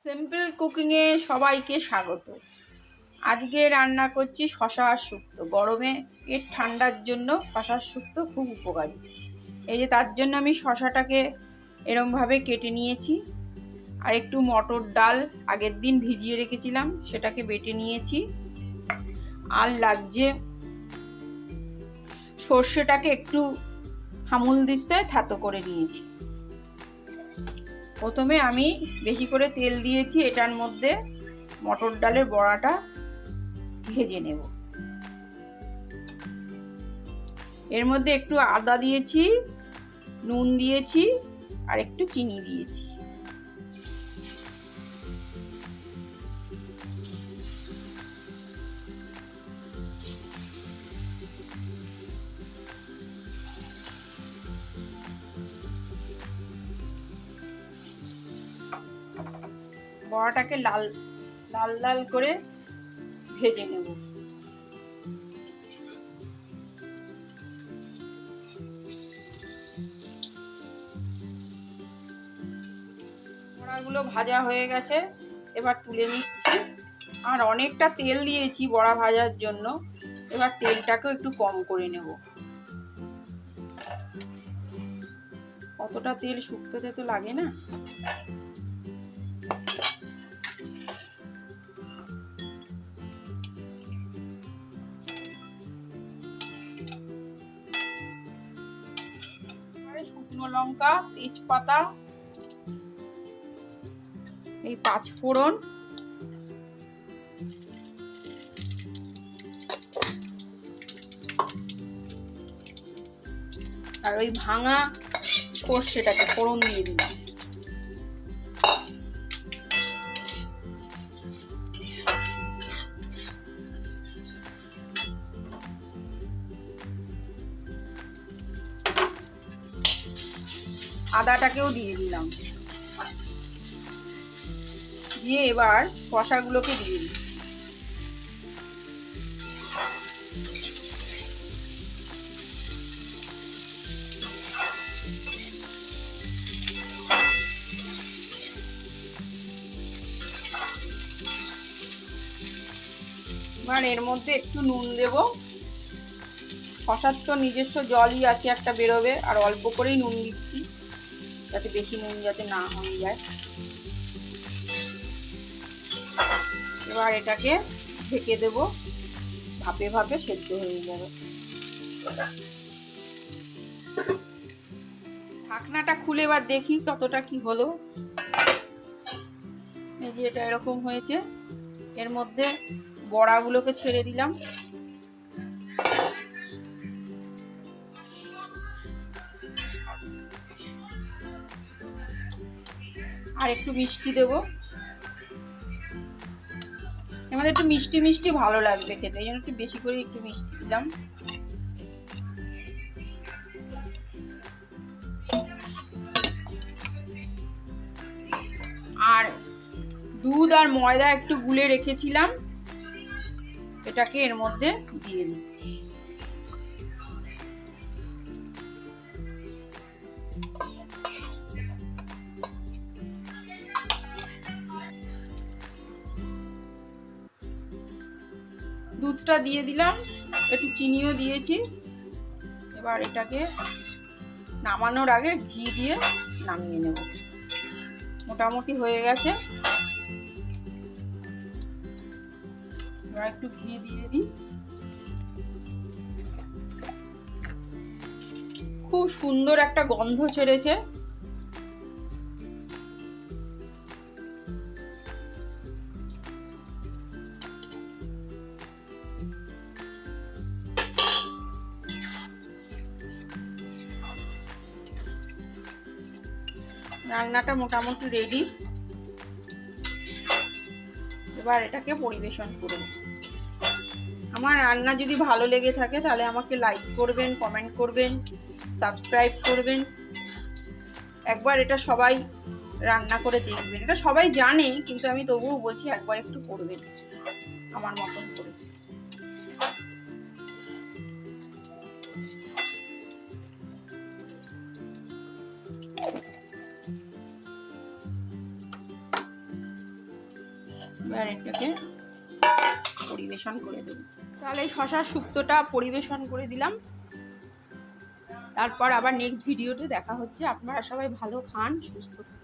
Simple কুকিংয়ে সবাইকে স্বাগত। আজকে রান্না করছি শশার শুক্তো। গরমে পেট ঠান্ডার জন্য শশার শুক্তো খুব উপকারী। এই যে তার জন্য আমি শশাটাকে এরমভাবে কেটে নিয়েছি, আর একটু মটর ডাল আগের দিন ভিজিয়ে রেখেছিলাম, সেটাকে বেটে নিয়েছি। আর লাগছে সর্ষেটাকে একটু হামুল দিস্তায় থেতো করে নিয়েছি। প্রথমে আমি বেশি করে তেল দিয়েছি, এটার মধ্যে মটর ডালের বড়াটা ভেজে নেব। এর মধ্যে একটু আদা দিয়েছি, নুন দিয়েছি, আর একটু চিনি দিয়েছি। বড়াটাকে লাল লাল লাল করে ভেজে নেব। বড়াগুলো ভাজা হয়ে গেছে, এবার তুলে নিচ্ছি। আর অনেকটা তেল দিয়েছি বড়া ভাজার জন্য, এবার তেলটাকেও একটু কম করে নেব। কতটা তেল শুক্তোতে তো লাগে না। শুকনো লঙ্কা, তেজপাতা, এই 5 ফোড়ন, আর ওই ভাঙা সর্ষেটাকে ফোড়ন দিয়ে দিলাম। আদাটাকেও দিয়ে দিলাম। দিয়ে এবার শসাগুলোকে দিয়ে দিই। এবার এর মধ্যে একটু নুন দেব। শসার তো নিজস্ব জলই আছে একটা বেরোবে, আর অল্প করেই নুন দিচ্ছি, যাতে বেশি নুন যাতে না হয়ে যায়। এবার এটাকে ঢেকে দেব, ভাপে ভাপে সেদ্ধ হয়ে যাবে। ঢাকনাটা খুলে এবার দেখি কতটা কি হলো। এই যে এটা এরকম হয়েছে। এর মধ্যে বড়াগুলোকে ছেড়ে দিলাম। আর একটু মিষ্টি দেবো, এর মধ্যে একটু মিষ্টি মিষ্টি ভালো লাগবে খেতে, এই জন্য একটু বেশি করে একটু মিষ্টি দিলাম। আর দুধ আর ময়দা একটু গুলে রেখেছিলাম, এটাকে এর মধ্যে দিয়ে দিচ্ছি। দুধটা দিয়ে দিলাম, একটু চিনিও দিয়েছি। এবার এটাকে নামানোর আগে ঘি দিয়ে নামিয়ে নেব। মোটামুটি হয়ে গেছে। এবার একটু ঘি দিয়ে দিই। খুব সুন্দর একটা গন্ধ ছেড়েছে। রান্নাটা মোটামুটি রেডি। এবার এটাকে পরিবেশন করব। আমার রান্না যদি ভালো লেগে থাকে তাহলে আমাকে লাইক করবেন, কমেন্ট করবেন, সাবস্ক্রাইব করবেন। একবার এটা সবাই রান্না করে দেখবেন। এটা সবাই জানে, কিন্তু আমি তবুও বলছি একবার একটু করবেন আমার মতন করে। এবার এটাকে পরিবেশন করে দেব। তাহলে এই শশার শুক্তোটা পরিবেশন করে দিলাম। তারপর আবার নেক্সট ভিডিওতে দেখা হচ্ছে। আপনারা সবাই ভালো খান, সুস্থ থাকুন।